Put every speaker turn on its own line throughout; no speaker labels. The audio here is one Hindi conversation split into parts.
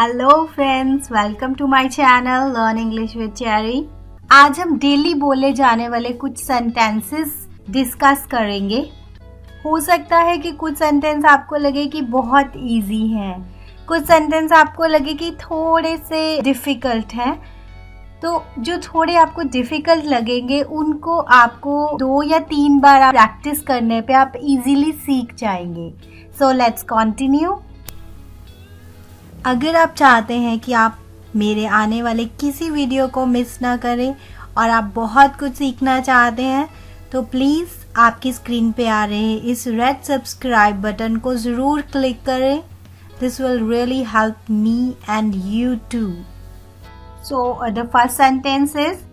Hello friends, welcome to my channel learn English with Cherry. आज हम डेली बोले जाने वाले कुछ सेंटेंसेस डिस्कस करेंगे। हो सकता है कि कुछ सेंटेंस आपको लगे कि बहुत इजी हैं, कुछ सेंटेंस आपको लगे कि थोड़े से डिफ़िकल्ट हैं। तो जो थोड़े आपको डिफ़िकल्ट लगेंगे उनको आपको 2 या 3 बार प्रैक्टिस करने पे आप इजीली सीख जाएंगे। So let's continue. अगर आप चाहते हैं कि आप मेरे आने वाले किसी वीडियो को मिस ना करें और आप बहुत कुछ सीखना चाहते हैं तो प्लीज़ आपकी स्क्रीन पे आ रहे इस रेड सब्सक्राइब बटन को ज़रूर क्लिक करें। This will really help me and you too. So the first sentence is,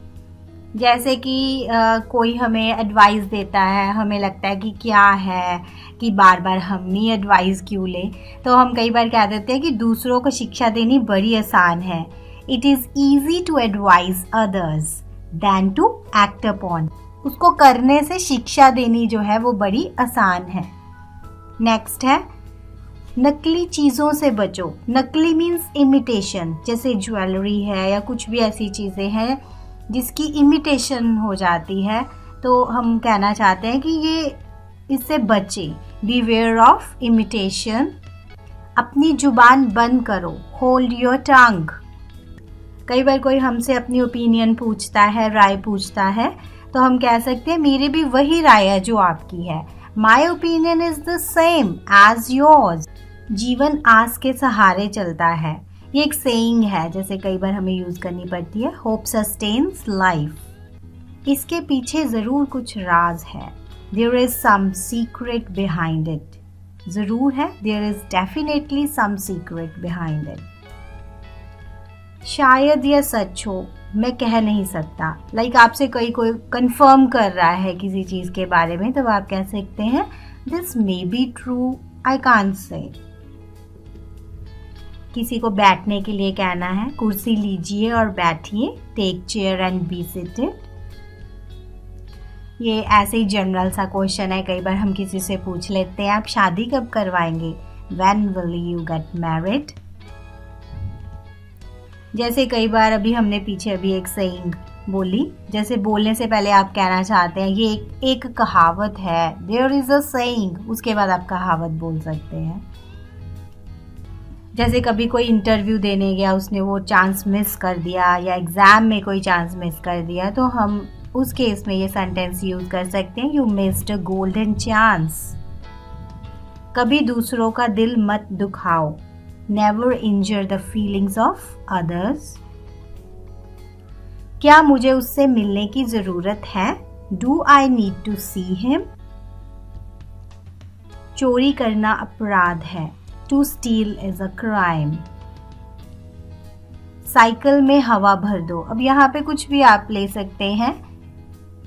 जैसे कि कोई हमें एडवाइस देता है, हमें लगता है कि क्या है कि बार बार हम ही एडवाइस क्यों लें, तो हम कई बार कह देते हैं कि दूसरों को शिक्षा देनी बड़ी आसान है। It is easy to advice others than to act upon. उसको करने से शिक्षा देनी जो है वो बड़ी आसान है। नेक्स्ट है, नकली चीज़ों से बचो। नकली मीन्स इमिटेशन, जैसे ज्वेलरी है या कुछ भी ऐसी चीज़ें हैं जिसकी इमिटेशन हो जाती है, तो हम कहना चाहते हैं कि ये इससे बचे। Beware of imitation. अपनी जुबान बंद करो, होल्ड योर टंग। कई बार कोई हमसे अपनी ओपिनियन पूछता है, राय पूछता है, तो हम कह सकते हैं मेरी भी वही राय है जो आपकी है। My opinion is the same as yours. जीवन आस के सहारे चलता है, ये एक सेइंग है, जैसे कई बार हमें यूज करनी पड़ती है। Hope sustains life. इसके पीछे जरूर कुछ राज है। There is some secret behind it. जरूर है, there is definitely some secret behind it. शायद यह सच हो, मैं कह नहीं सकता। लाइक आपसे कोई कंफर्म कर रहा है किसी चीज के बारे में, तो आप कह सकते हैं this may be true, I can't say. किसी को बैठने के लिए कहना है, कुर्सी लीजिए और बैठिए। Take chair and be seated. ये ऐसे ही जनरल सा क्वेश्चन है, कई बार हम किसी से पूछ लेते हैं आप शादी कब करवाएंगे, when will you get married. जैसे कई बार अभी हमने पीछे अभी एक सेइंग बोली, जैसे बोलने से पहले आप कहना चाहते हैं ये एक कहावत है, देयर इज अ सेइंग, उसके बाद आप कहावत बोल सकते हैं। जैसे कभी कोई इंटरव्यू देने गया, उसने वो चांस मिस कर दिया, या एग्ज़ाम में कोई चांस मिस कर दिया, तो हम उस केस में ये सेंटेंस यूज़ कर सकते हैं, you missed a golden chance. कभी दूसरों का दिल मत दुखाओ, never injure the feelings of others. क्या मुझे उससे मिलने की ज़रूरत है, do I need to see him. चोरी करना अपराध है, To steal is a crime. Cycle में हवा भर दो। अब यहाँ पे कुछ भी आप ले सकते हैं,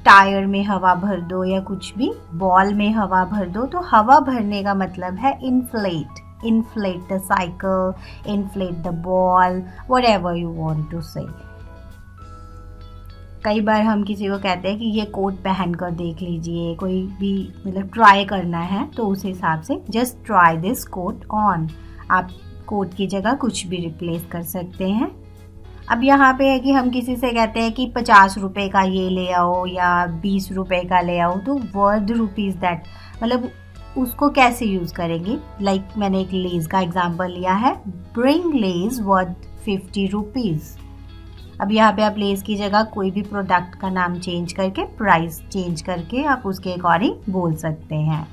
टायर में हवा भर दो या कुछ भी, बॉल में हवा भर दो। तो हवा भरने का मतलब है inflate. Inflate the cycle, inflate the ball, whatever you want to say. कई बार हम किसी को कहते हैं कि ये कोट पहन कर देख लीजिए, कोई भी मतलब ट्राई करना है, तो उस हिसाब से just try this coat on. आप कोट की जगह कुछ भी रिप्लेस कर सकते हैं। अब यहाँ पे है कि हम किसी से कहते हैं कि 50 रुपये का ये ले आओ या 20 रुपये का ले आओ, तो वर्ड रुपीज़ दैट, मतलब उसको कैसे यूज़ करेंगे। लाइक मैंने एक लेज़ का एग्जाम्पल लिया है, ब्रिंग लेज़ वर्थ 50 रुपीज़। अब यहाँ पे आप लेस की जगह कोई भी प्रोडक्ट का नाम चेंज करके, प्राइस चेंज करके आप उसके अकॉर्डिंग बोल सकते हैं।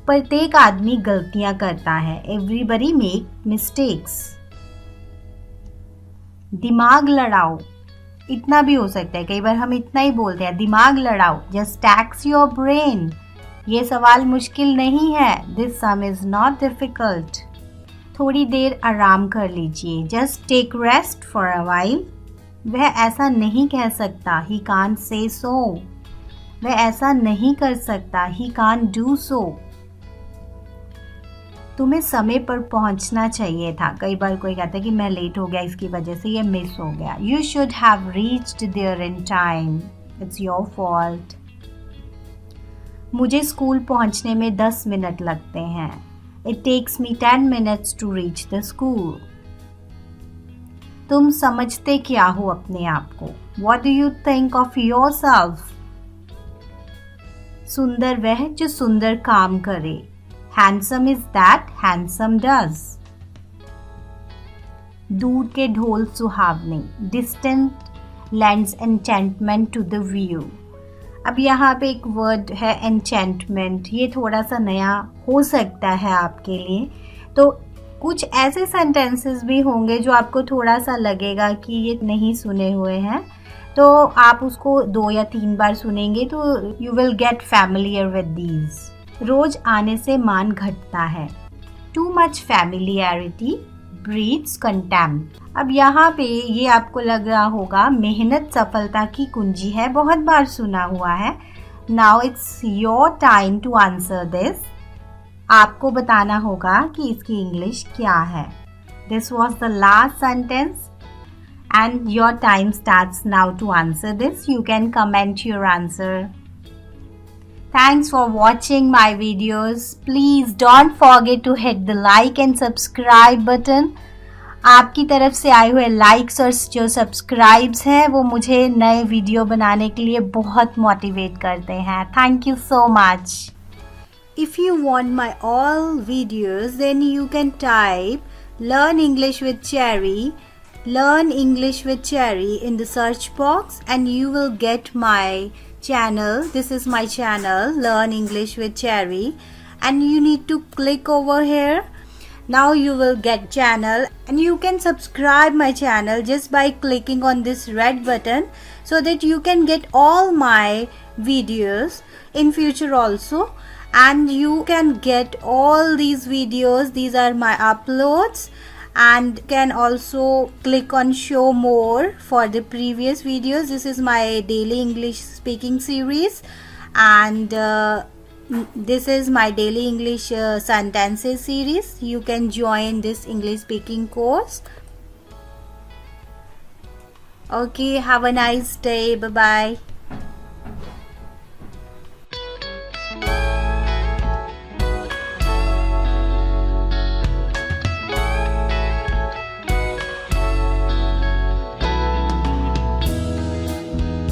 प्रत्येक आदमी गलतियां करता है, एवरीबडी मेक मिस्टेक्स। दिमाग लड़ाओ, इतना भी हो सकता है, कई बार हम इतना ही बोलते हैं, दिमाग लड़ाओ, जस्ट टैक्स योर ब्रेन। ये सवाल मुश्किल नहीं है, this sum is not difficult. थोड़ी देर आराम कर लीजिए, just take rest for a while. वह ऐसा नहीं कह सकता, ही कांट से सो। वह ऐसा नहीं कर सकता, ही कांट डू सो। तुम्हें समय पर पहुंचना चाहिए था। कई बार कोई कहता है कि मैं लेट हो गया, इसकी वजह से ये मिस हो गया। You should have reached there in time, it's your fault. मुझे स्कूल पहुंचने में 10 मिनट लगते हैं, It takes me 10 minutes to reach the school. तुम समझते क्या हो अपने आप को? What do you think of yourself? सुंदर वह जो सुंदर काम करे. Handsome is that handsome does. दूर के ढोल सुहावने. Distant lends enchantment to the view. अब यहाँ पे एक वर्ड है enchantment. ये थोड़ा सा नया हो सकता है आपके लिए. तो कुछ ऐसे सेंटेंसेस भी होंगे जो आपको थोड़ा सा लगेगा कि ये नहीं सुने हुए हैं, तो आप उसको 2 या 3 बार सुनेंगे तो you will get familiar with these. रोज आने से मान घटता है. Too much familiarity breeds contempt. अब यहाँ पे ये आपको लग रहा होगा मेहनत सफलता की कुंजी है, बहुत बार सुना हुआ है. Now it's your time to answer this. आपको बताना होगा कि इसकी इंग्लिश क्या है. This was the last sentence and your time starts now to answer this. You can comment your answer. Thanks for watching my videos. Please don't forget to hit the like and subscribe button. आपकी तरफ से आए हुए लाइक्स और जो सब्सक्राइब्स हैं वो मुझे नए वीडियो बनाने के लिए बहुत मोटिवेट करते हैं. Thank you so much. If you want my all videos, then you can type Learn English with Cherry. Learn English with Cherry in the search box and you will get my channel. This is my channel, Learn English with Cherry, and you need to click over here. Now you will get channel and you can subscribe my channel just by clicking on this red button so that you can get all my videos in future also, and you can get all these videos. These are my uploads, and can also click on show more for the previous videos. This is my daily English speaking series, and this is my daily English sentences series. You can join this English speaking course. Okay, have a nice day. Bye bye.